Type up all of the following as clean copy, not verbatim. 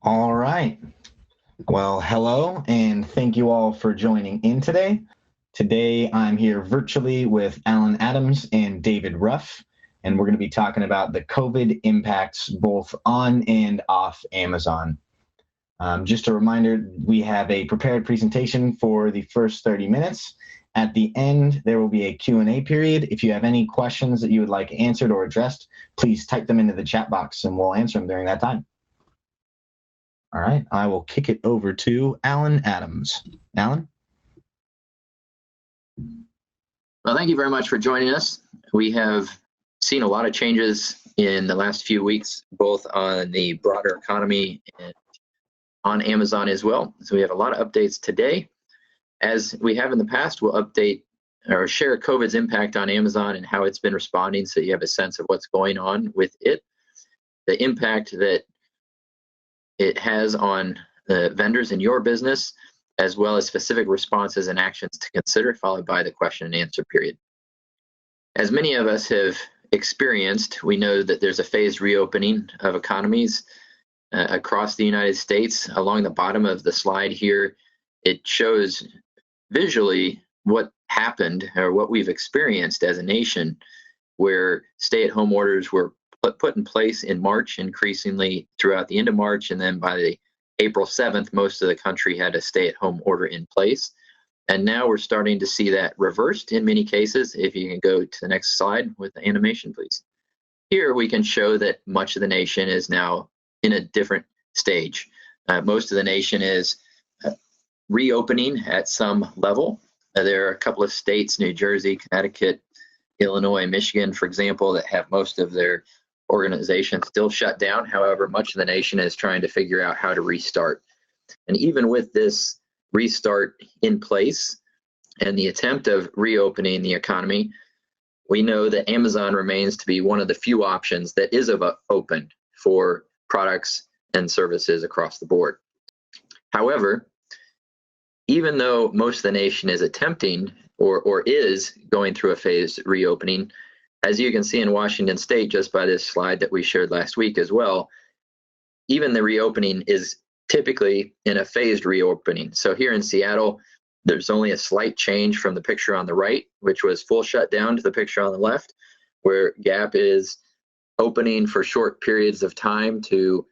All right. Well, hello, and thank you all for joining in today. Today, I'm here virtually with Alan Adams and David Ruff, and we're going to be talking about the COVID impacts both on and off Amazon. Just a reminder, we have a prepared presentation for the first 30 minutes. At the end, there will be a Q&A period. If you have any questions that you would like answered or addressed, please type them into the chat box, and we'll answer them during that time. All right, I will kick it over to Alan Adams. Alan? Well, thank you very much for joining us. We have seen a lot of changes in the last few weeks, both on the broader economy and on Amazon as well. So we have a lot of updates today. As we have in the past, we'll update or share COVID's impact on Amazon and how it's been responding so you have a sense of what's going on with it, the impact that it has on the vendors in your business, as well as specific responses and actions to consider, followed by the question and answer period. As many of us have experienced, we know that there's a phased reopening of economies across the United States. Along the bottom of the slide here, it shows visually what happened or what we've experienced as a nation, where stay-at-home orders were put in place in March, increasingly throughout the end of March, and then by the April 7th, most of the country had a stay-at-home order in place. And now we're starting to see that reversed in many cases. If you can go to the next slide with the animation, please. Here we can show that much of the nation is now in a different stage. Most of the nation is reopening at some level. There are a couple of states, New Jersey, Connecticut, Illinois, Michigan, for example, that have most of their organizations still shut down. However, much of the nation is trying to figure out how to restart. And even with this restart in place and the attempt of reopening the economy, we know that Amazon remains to be one of the few options that is open for products and services across the board. However, even though most of the nation is attempting or is going through a phased reopening, as you can see in Washington State, just by this slide that we shared last week as well, even the reopening is typically in a phased reopening. So here in Seattle, there's only a slight change from the picture on the right, which was full shutdown, to the picture on the left, where Gap is opening for short periods of time to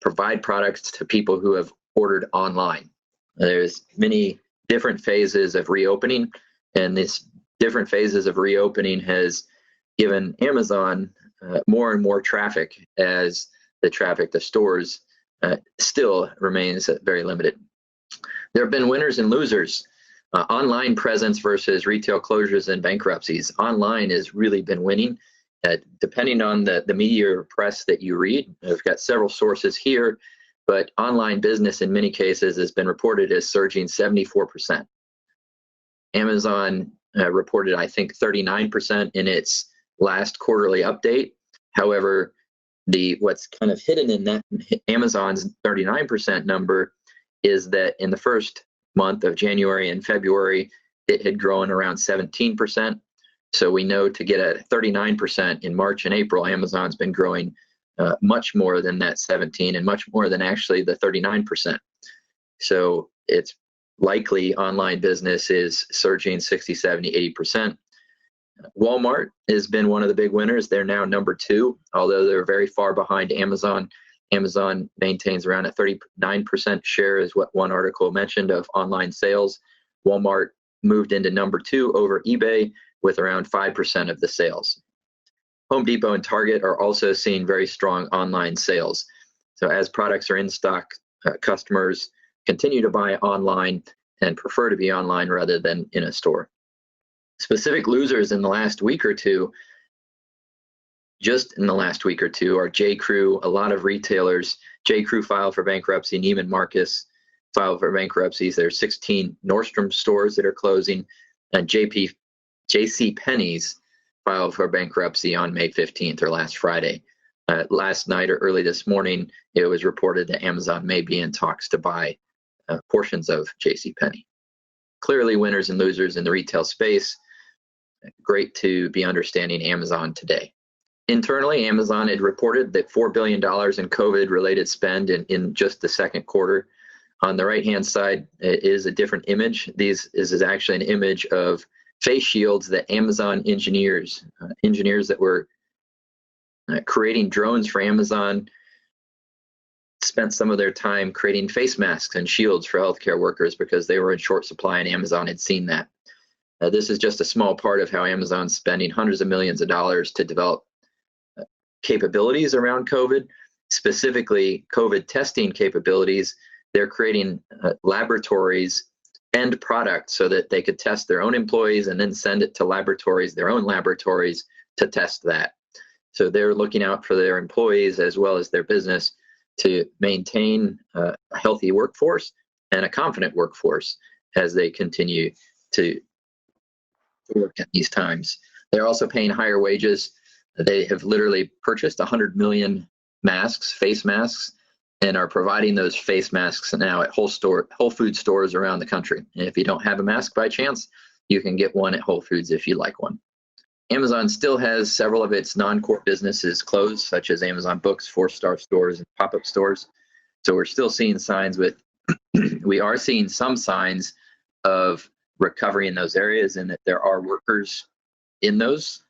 provide products to people who have ordered online. There's many different phases of reopening, and this different phases of reopening has given Amazon more and more traffic, as the traffic to stores still remains very limited. There have been winners and losers. Online presence versus retail closures and bankruptcies. Online has really been winning. Depending on the media or press that you read, I've got several sources here, but online business in many cases has been reported as surging 74%. Amazon reported, I think, 39% in its last quarterly update. However, what's kind of hidden in that Amazon's 39% number is that in the first month of January and February, it had grown around 17%. So we know to get a 39% in March and April, Amazon's been growing much more than that 17 and much more than actually the 39%. So it's likely online business is surging 60, 70, 80%. Walmart has been one of the big winners. They're now number 2, although they're very far behind Amazon. Amazon maintains around a 39% share, is what one article mentioned, of online sales. Walmart moved into number 2 over eBay with around 5% of the sales. Home Depot and Target are also seeing very strong online sales. So as products are in stock, customers continue to buy online and prefer to be online rather than in a store. Specific losers in the last week or two, just in the last week or two, are J.Crew. A lot of retailers, J.Crew filed for bankruptcy, Neiman Marcus filed for bankruptcy. There's 16 Nordstrom stores that are closing, and J.C. Penney's filed for bankruptcy on May 15th, or last Friday. Last night or early this morning, it was reported that Amazon may be in talks to buy portions of J.C. Penney. Clearly winners and losers in the retail space. Great to be understanding Amazon today. Internally, Amazon had reported that $4 billion in COVID-related spend in just the second quarter. On the right-hand side is a different image. This is actually an image of face shields that Amazon engineers that were creating drones for Amazon, spent some of their time creating face masks and shields for healthcare workers because they were in short supply and Amazon had seen that. This is just a small part of how Amazon's spending hundreds of millions of dollars to develop capabilities around COVID, specifically COVID testing capabilities. They're creating laboratories and products so that they could test their own employees and then send it to laboratories, their own laboratories, to test that. So they're looking out for their employees as well as their business to maintain a healthy workforce and a confident workforce as they continue to work at these times. They're also paying higher wages. They have literally purchased 100 million masks, face masks, and are providing those face masks now at Whole Food stores around the country. And if you don't have a mask by chance, you can get one at Whole Foods if you like one. Amazon still has several of its non-core businesses closed, such as Amazon Books, 4-star stores, and pop-up stores. So we're still seeing signs we are seeing some signs of recovery in those areas, and that there are workers in those.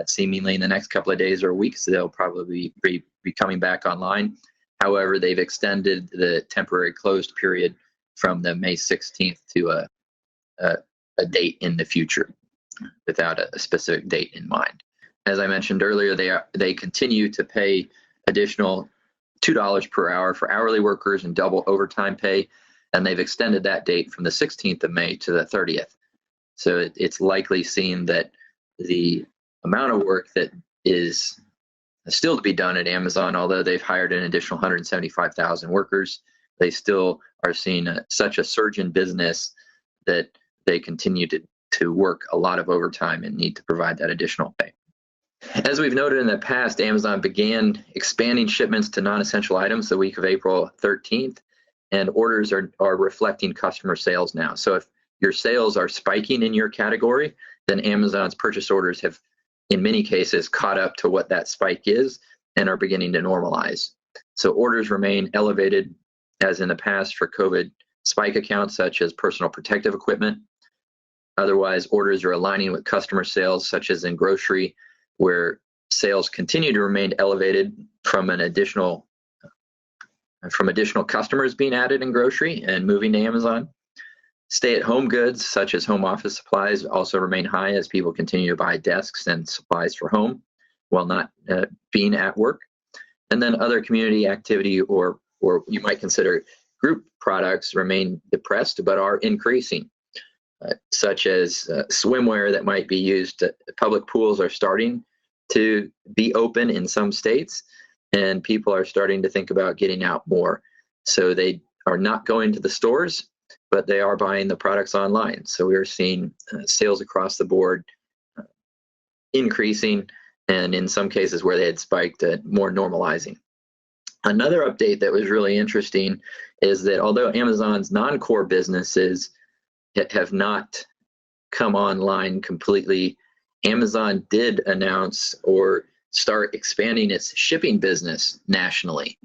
Seemingly in the next couple of days or weeks, they'll probably be coming back online. However, they've extended the temporary closed period from the May 16th to a date in the future without a specific date in mind. As I mentioned earlier, they continue to pay additional $2 per hour for hourly workers and double overtime pay, and they've extended that date from the 16th of May to the 30th. So it's likely seen that the amount of work that is still to be done at Amazon, although they've hired an additional 175,000 workers, they still are seeing such a surge in business that they continue to work a lot of overtime and need to provide that additional pay. As we've noted in the past, Amazon began expanding shipments to non-essential items the week of April 13th, and orders are reflecting customer sales now. So if your sales are spiking in your category, then Amazon's purchase orders have, in many cases, caught up to what that spike is and are beginning to normalize. So orders remain elevated as in the past for COVID spike accounts such as personal protective equipment. Otherwise, orders are aligning with customer sales, such as in grocery, where sales continue to remain elevated from additional customers being added in grocery and moving to Amazon. Stay-at-home goods, such as home office supplies, also remain high as people continue to buy desks and supplies for home while not being at work. And then other community activity or you might consider group products remain depressed but are increasing, such as swimwear that might be used. Public pools are starting to be open in some states, and people are starting to think about getting out more. So they are not going to the stores, but they are buying the products online. So we are seeing sales across the board increasing, and in some cases where they had spiked, more normalizing. Another update that was really interesting is that although Amazon's non-core businesses have not come online completely, Amazon did announce or start expanding its shipping business nationally.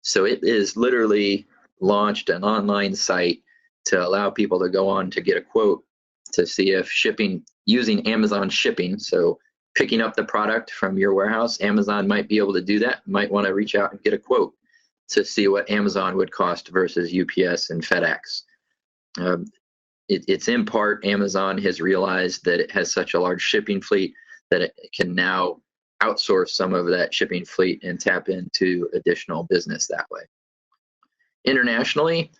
So it is literally launched an online site to allow people to go on to get a quote to see if shipping using Amazon shipping, so picking up the product from your warehouse, Amazon might be able to do that. Might want to reach out and get a quote to see what Amazon would cost versus UPS and FedEx. It's in part Amazon has realized that it has such a large shipping fleet that it can now outsource some of that shipping fleet and tap into additional business that way. Internationally,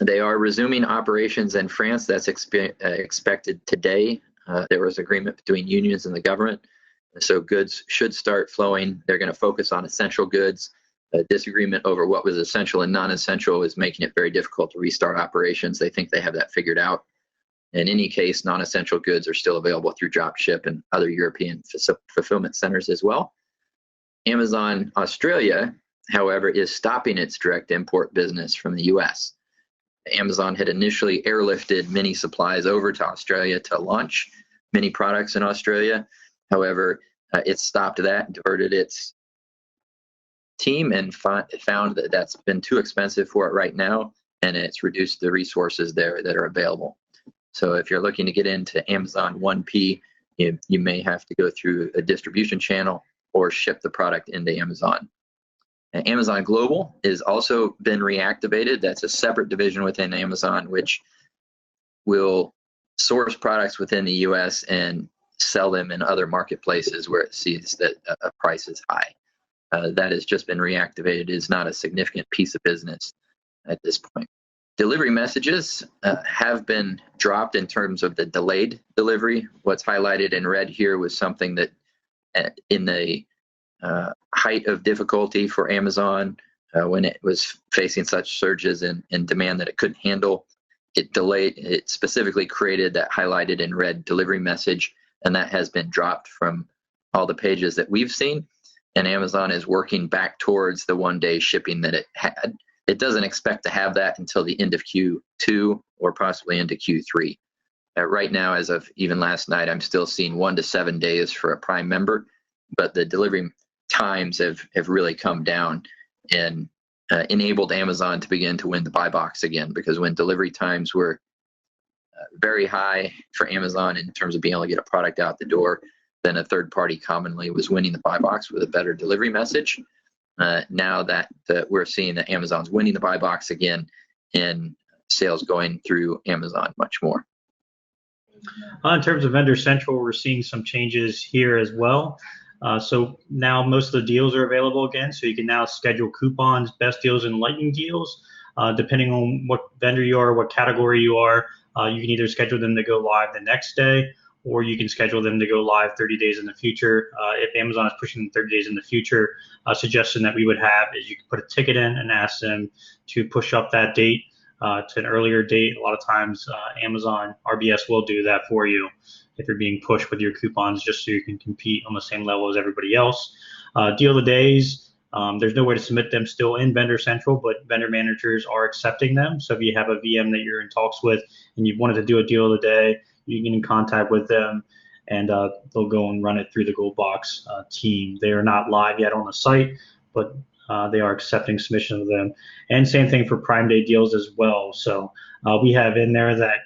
they are resuming operations in France. That's expected today. There was agreement between unions and the government, so goods should start flowing. They're going to focus on essential goods. Disagreement over what was essential and non-essential is making it very difficult to restart operations. They think they have that figured out. In any case, non-essential goods are still available through Dropship and other European fulfillment centers as well. Amazon Australia, however, is stopping its direct import business from the US. Amazon had initially airlifted many supplies over to Australia to launch many products in Australia. However, it stopped that, diverted its team, and found that that's been too expensive for it right now, and it's reduced the resources there that are available. So if you're looking to get into Amazon 1P, you may have to go through a distribution channel or ship the product into Amazon. And Amazon Global has also been reactivated. That's a separate division within Amazon, which will source products within the US and sell them in other marketplaces where it sees that a price is high. That has just been reactivated. It is not a significant piece of business at this point. Delivery messages have been dropped in terms of the delayed delivery. What's highlighted in red here was something that in the height of difficulty for Amazon, when it was facing such surges in demand that it couldn't handle, it specifically created that highlighted in red delivery message, and that has been dropped from all the pages that we've seen, and Amazon is working back towards the one-day shipping that it had. It doesn't expect to have that until the end of Q2 or possibly into Q3. Right now, as of even last night, I'm still seeing 1 to 7 days for a Prime member, but the delivery times have really come down and enabled Amazon to begin to win the buy box again, because when delivery times were very high for Amazon in terms of being able to get a product out the door, then a third party commonly was winning the buy box with a better delivery message. Now that we're seeing that Amazon's winning the buy box again, and sales going through Amazon much more. In terms of Vendor Central, we're seeing some changes here as well. So now most of the deals are available again. So you can now schedule coupons, best deals, and lightning deals. Depending on what vendor you are, what category you are, you can either schedule them to go live the next day, or you can schedule them to go live 30 days in the future. If Amazon is pushing them 30 days in the future, a suggestion that we would have is you can put a ticket in and ask them to push up that date to an earlier date. A lot of times Amazon RBS will do that for you if you're being pushed with your coupons, just so you can compete on the same level as everybody else. Deal of the days, there's no way to submit them still in Vendor Central, but vendor managers are accepting them. So if you have a VM that you're in talks with and you wanted to do a deal of the day, you can get in contact with them, and they'll go and run it through the Gold Box team. They are not live yet on the site, but they are accepting submissions of them. And same thing for Prime Day deals as well. So we have in there that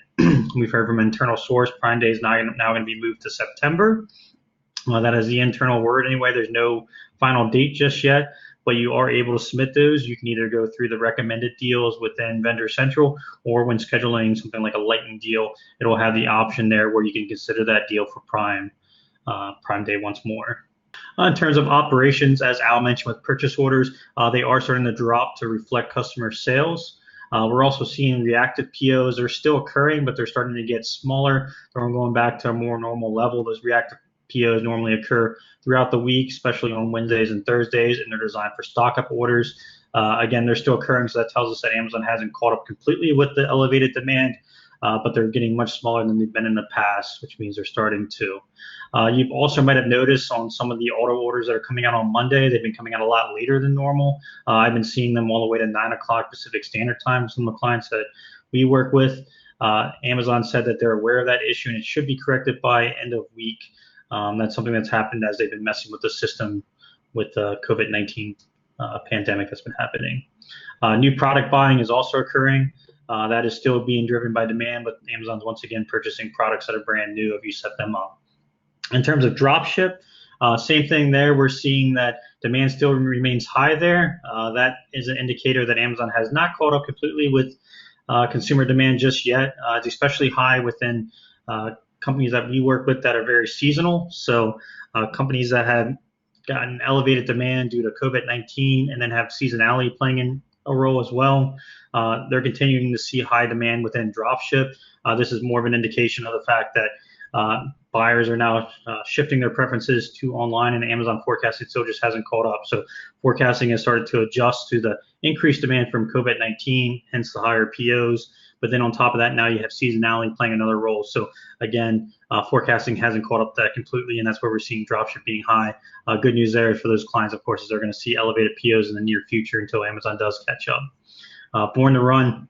we've heard from internal source, Prime Day is now going to be moved to September. That is the internal word anyway. There's no final date just yet, but you are able to submit those. You can either go through the recommended deals within Vendor Central, or when scheduling something like a lightning deal, it'll have the option there where you can consider that deal for Prime Day once more. In terms of operations, as Al mentioned with purchase orders, they are starting to drop to reflect customer sales. We're also seeing reactive POs. They're still occurring, but they're starting to get smaller. They're going back to a more normal level. Those reactive POs normally occur throughout the week, especially on Wednesdays and Thursdays, and they're designed for stock-up orders. Again, they're still occurring, so that tells us that Amazon hasn't caught up completely with the elevated demand, but they're getting much smaller than they've been in the past, which means they're starting to. You also might have noticed on some of the auto orders that are coming out on Monday, they've been coming out a lot later than normal. I've been seeing them all the way to 9 o'clock Pacific Standard Time. Some of the clients that we work with, Amazon said that they're aware of that issue and it should be corrected by end of week. That's something that's happened as they've been messing with the system with the COVID-19 pandemic that's been happening. New product buying is also occurring. That is still being driven by demand, but Amazon's once again purchasing products that are brand new if you set them up. In terms of drop ship, same thing there. We're seeing that demand still remains high there. That is an indicator that Amazon has not caught up completely with consumer demand just yet. It's especially high within companies that we work with that are very seasonal. So companies that have gotten elevated demand due to COVID-19 and then have seasonality playing in a role as well. They're continuing to see high demand within dropship. This is more of an indication of the fact that buyers are now shifting their preferences to online, and Amazon forecasting still just hasn't caught up. So forecasting has started to adjust to the increased demand from COVID-19, hence the higher POs. But then on top of that, now you have seasonality playing another role. So again, forecasting hasn't caught up to that completely, and that's where we're seeing dropship being high. Good news there for those clients, of course, is they're going to see elevated POs in the near future until Amazon does catch up. Born to Run,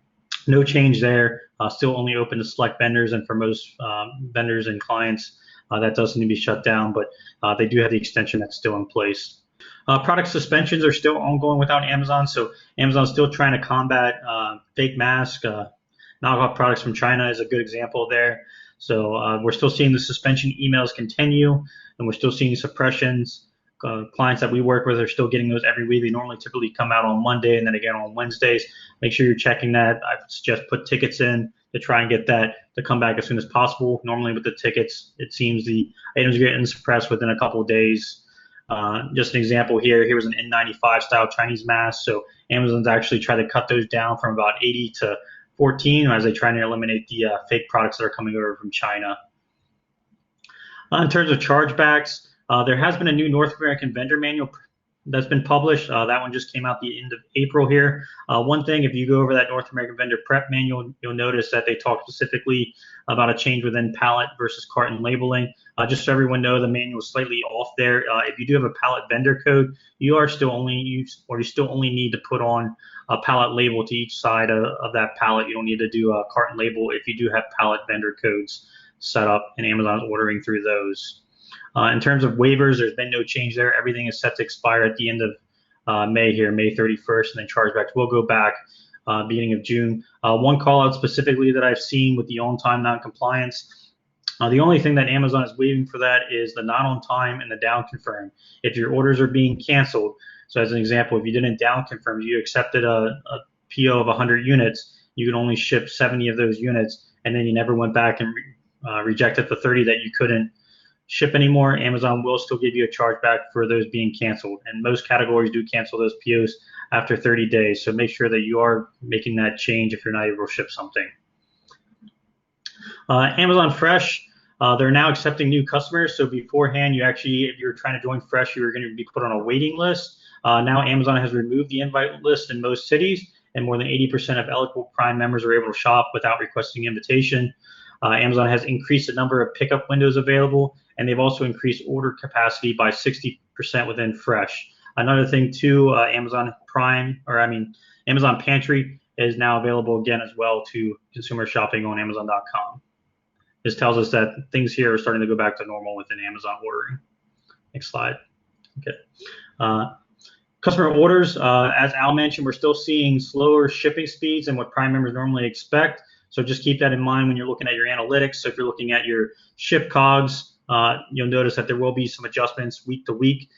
no change there. Still only open to select vendors, and for most vendors and clients, That does need to be shut down, but they do have the extension that's still in place. Product suspensions are still ongoing without Amazon, so Amazon's still trying to combat fake masks. Knockoff products from China is a good example there. So we're still seeing the suspension emails continue, and we're still seeing suppressions. Clients that we work with are still getting those every week. They normally typically come out on Monday and then again on Wednesdays. Make sure you're checking that. I suggest put tickets in to try and get that to come back as soon as possible. Normally with the tickets, it seems the items are getting suppressed within a couple of days. Just an example here. Here was an N95 style Chinese mask. So Amazon's actually tried to cut those down from about 80 to 14 as they try to eliminate the fake products that are coming over from China. In terms of chargebacks, there has been a new North American vendor manual that's been published. That one just came out the end of April here. One thing, if you go over that North American vendor prep manual, you'll notice that they talk specifically about a change within pallet versus carton labeling. Just so everyone knows, the manual is slightly off there. If you do have a pallet vendor code, you still only need to put on a pallet label to each side of that pallet. You don't need to do a carton label if you do have pallet vendor codes set up, and Amazon's ordering through those. In terms of waivers, there's been no change there. Everything is set to expire at the end of May here, May 31st, and then chargebacks will go back beginning of June. One call out specifically that I've seen with the on-time non-compliance, the only thing that Amazon is waiving for that is the not on time and the down confirm. If your orders are being canceled, so as an example, if you didn't down confirm, you accepted a PO of 100 units, you could only ship 70 of those units, and then you never went back and rejected the 30 that you couldn't ship anymore, Amazon will still give you a chargeback for those being canceled. And most categories do cancel those POs after 30 days. So make sure that you are making that change if you're not able to ship something. Amazon Fresh, they're now accepting new customers. So beforehand, if you're trying to join Fresh, you were going to be put on a waiting list. Now Amazon has removed the invite list in most cities, and more than 80% of eligible Prime members are able to shop without requesting invitation. Amazon has increased the number of pickup windows available, and they've also increased order capacity by 60% within Fresh. Another thing too, Amazon Pantry is now available again as well to consumer shopping on Amazon.com. This tells us that things here are starting to go back to normal within Amazon ordering. Next slide. Okay. Customer orders, as Al mentioned, we're still seeing slower shipping speeds than what Prime members normally expect. So just keep that in mind when you're looking at your analytics. So if you're looking at your ship COGS, you'll notice that there will be some adjustments week to week.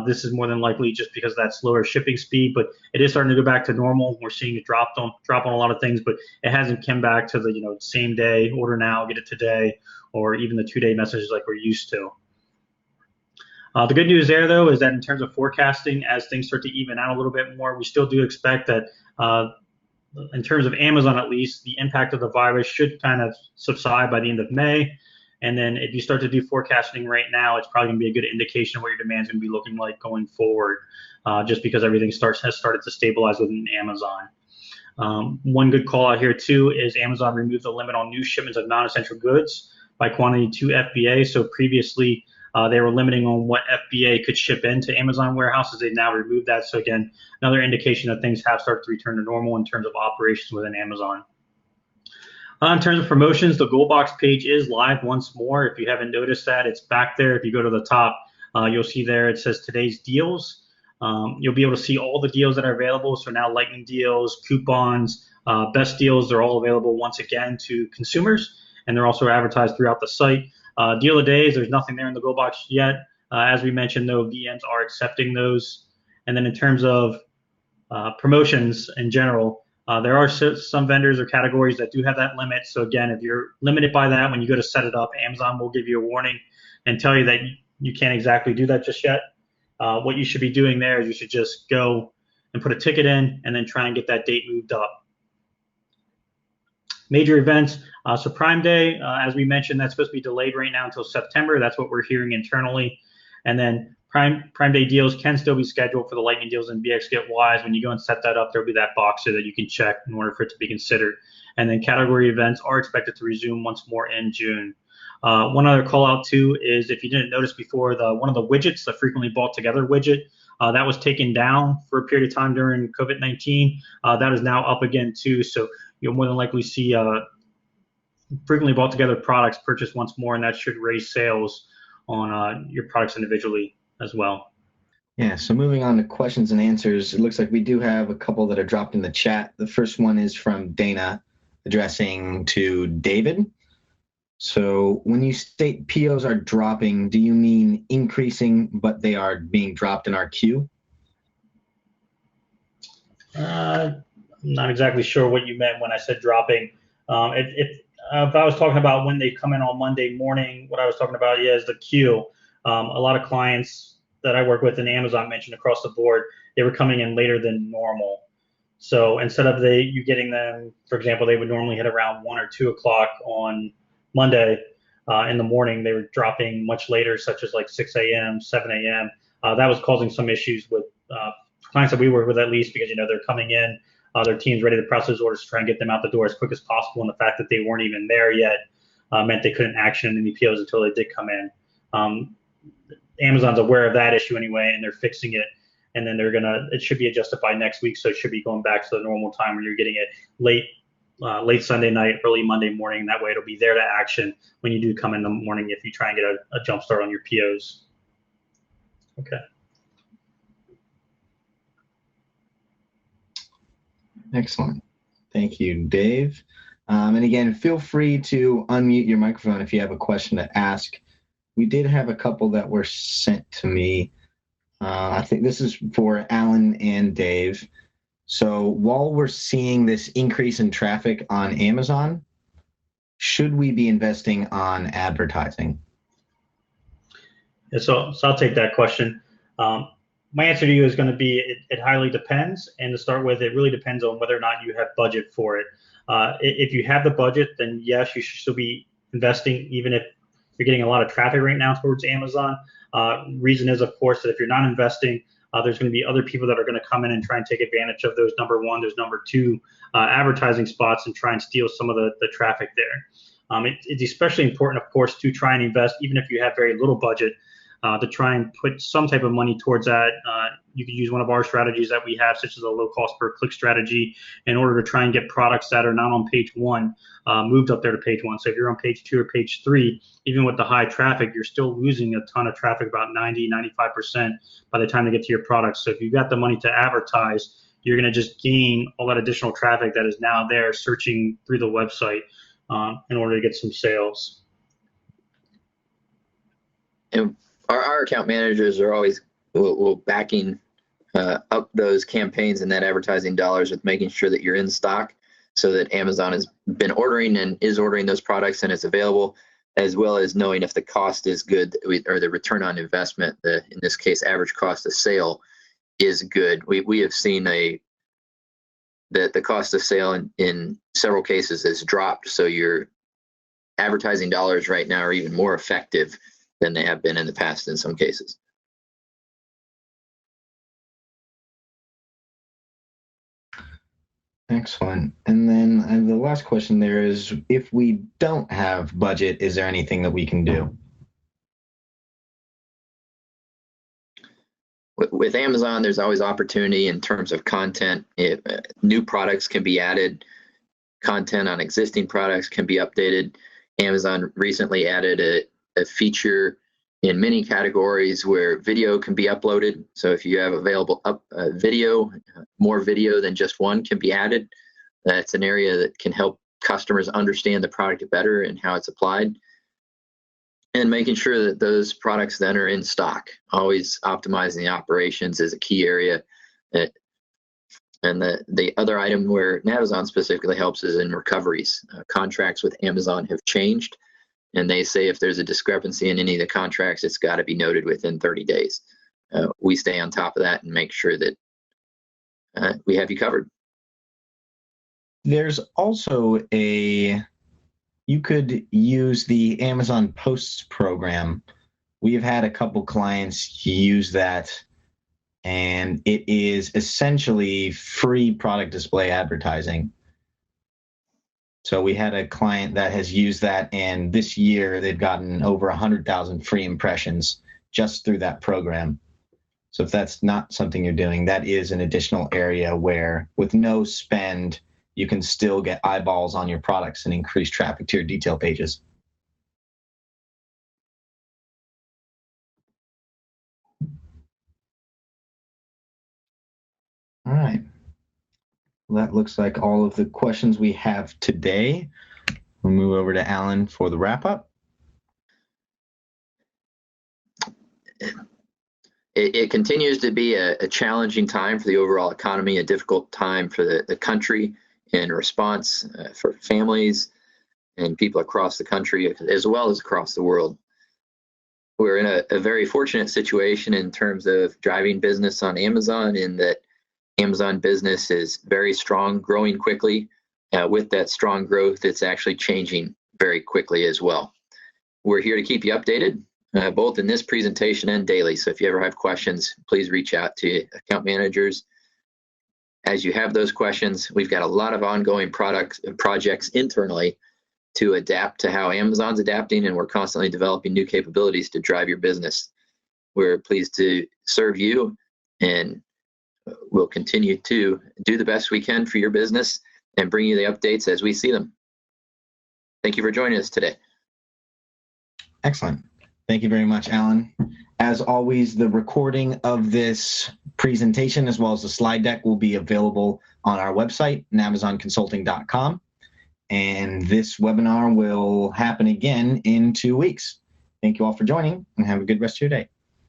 This is more than likely just because of that slower shipping speed, but it is starting to go back to normal. We're seeing it drop on a lot of things, but it hasn't come back to the same day, order now, get it today, or even the 2-day messages like we're used to. The good news there, though, is that in terms of forecasting, as things start to even out a little bit more, we still do expect that in terms of Amazon, at least, the impact of the virus should kind of subside by the end of May. And then if you start to do forecasting right now, it's probably going to be a good indication of what your demand is going to be looking like going forward, just because everything has started to stabilize within Amazon. One good call out here, too, is Amazon removed the limit on new shipments of non-essential goods by quantity to FBA. So previously, they were limiting on what FBA could ship into Amazon warehouses. They've now removed that. So again, another indication that things have started to return to normal in terms of operations within Amazon. In terms of promotions, the Gold Box page is live once more. If you haven't noticed that, it's back there. If you go to the top, you'll see there it says today's deals. You'll be able to see all the deals that are available. So now lightning deals, coupons, best deals, they're all available once again to consumers, and they're also advertised throughout the site. Deal of days, there's nothing there in the Gold Box yet. As we mentioned, though, VMs are accepting those. And then in terms of promotions in general, there are some vendors or categories that do have that limit. So again, if you're limited by that, when you go to set it up, Amazon will give you a warning and tell you that you can't exactly do that just yet. What you should be doing there is you should just go and put a ticket in and then try and get that date moved up. Major events, so Prime Day, as we mentioned, that's supposed to be delayed right now until September. That's what we're hearing internally. And then Prime Day deals can still be scheduled for the lightning deals and BX Get Wise. When you go and set that up, there'll be that box so that you can check in order for it to be considered. And then category events are expected to resume once more in June. One other call out too is, if you didn't notice before, one of the widgets, the frequently bought together widget, that was taken down for a period of time during COVID-19. That is now up again too. So you'll more than likely see frequently bought together products purchased once more, and that should raise sales on your products individually as well. Yeah, so moving on to questions and answers, it looks like we do have a couple that are dropped in the chat. The first one is from Dana, addressing to David. So when you state POs are dropping, do you mean increasing, but they are being dropped in our queue? I'm not exactly sure what you meant when I said dropping. If I was talking about when they come in on Monday morning, what I was talking about, is the queue. A lot of clients that I work with in Amazon mentioned across the board, they were coming in later than normal. So instead of you getting them, for example, they would normally hit around 1 or 2 o'clock on Monday in the morning. They were dropping much later, such as like 6 a.m., 7 a.m. That was causing some issues with clients that we work with, at least, because they're coming in, their team's ready to process orders to try and get them out the door as quick as possible, and the fact that they weren't even there yet meant they couldn't action any POs until they did come in. Amazon's aware of that issue anyway, and they're fixing it. And then it should be adjusted by next week, so it should be going back to the normal time when you're getting it late Sunday night, early Monday morning. That way it'll be there to action when you do come in the morning if you try and get a jump start on your POs. Okay. Excellent. Thank you, Dave. And again, feel free to unmute your microphone if you have a question to ask. We did have a couple that were sent to me. I think this is for Alan and Dave. So while we're seeing this increase in traffic on Amazon, should we be investing on advertising? Yeah, so I'll take that question. My answer to you is going to be it highly depends. And to start with, it really depends on whether or not you have budget for it. If you have the budget, then yes, you should still be investing, even if you're getting a lot of traffic right now towards Amazon. Reason is, of course, that if you're not investing, there's going to be other people that are going to come in and try and take advantage of those number one, those number two advertising spots and try and steal some of the traffic there. It's especially important, of course, to try and invest, even if you have very little budget, to try and put some type of money towards that. You can use one of our strategies that we have, such as a low cost per click strategy, in order to try and get products that are not on page one moved up there to page one. So if you're on page 2 or page 3, even with the high traffic, you're still losing a ton of traffic, about 90-95% by the time they get to your products. So if you've got the money to advertise, you're going to just gain all that additional traffic that is now there searching through the website in order to get some sales. And our account managers are always backing up those campaigns and that advertising dollars with making sure that you're in stock, so that Amazon has been ordering and is ordering those products and it's available, as well as knowing if the cost is good or the return on investment, in this case, average cost of sale is good. We have seen that the cost of sale in several cases has dropped. So your advertising dollars right now are even more effective than they have been in the past in some cases. Excellent. And then the last question there is, if we don't have budget, is there anything that we can do? With Amazon, there's always opportunity in terms of content. New products can be added. Content on existing products can be updated. Amazon recently added a feature in many categories where video can be uploaded. So if you have available video, more video than just one can be added. That's an area that can help customers understand the product better and how it's applied. And making sure that those products then are in stock. Always optimizing the operations is a key area. And the other item where Amazon specifically helps is in recoveries. Contracts with Amazon have changed, and they say if there's a discrepancy in any of the contracts, it's got to be noted within 30 days. We stay on top of that and make sure that we have you covered. There's also you could use the Amazon Posts program. We've had a couple clients use that, and it is essentially free product display advertising. So we had a client that has used that, and this year they've gotten over 100,000 free impressions just through that program. So if that's not something you're doing, that is an additional area where with no spend, you can still get eyeballs on your products and increase traffic to your detail pages. All right. Well, that looks like all of the questions we have today. We'll move over to Alan for the wrap up. It continues to be a challenging time for the overall economy, a difficult time for the country in response for families and people across the country as well as across the world. We're in a very fortunate situation in terms of driving business on Amazon, in that Amazon business is very strong, growing quickly. With that strong growth, it's actually changing very quickly as well. We're here to keep you updated, both in this presentation and daily. So if you ever have questions, please reach out to account managers. As you have those questions, we've got a lot of ongoing projects internally to adapt to how Amazon's adapting, and we're constantly developing new capabilities to drive your business. We're pleased to serve you, and we'll continue to do the best we can for your business and bring you the updates as we see them. Thank you for joining us today. Excellent. Thank you very much, Alan. As always, the recording of this presentation as well as the slide deck will be available on our website, amazonconsulting.com. And this webinar will happen again in 2 weeks. Thank you all for joining, and have a good rest of your day.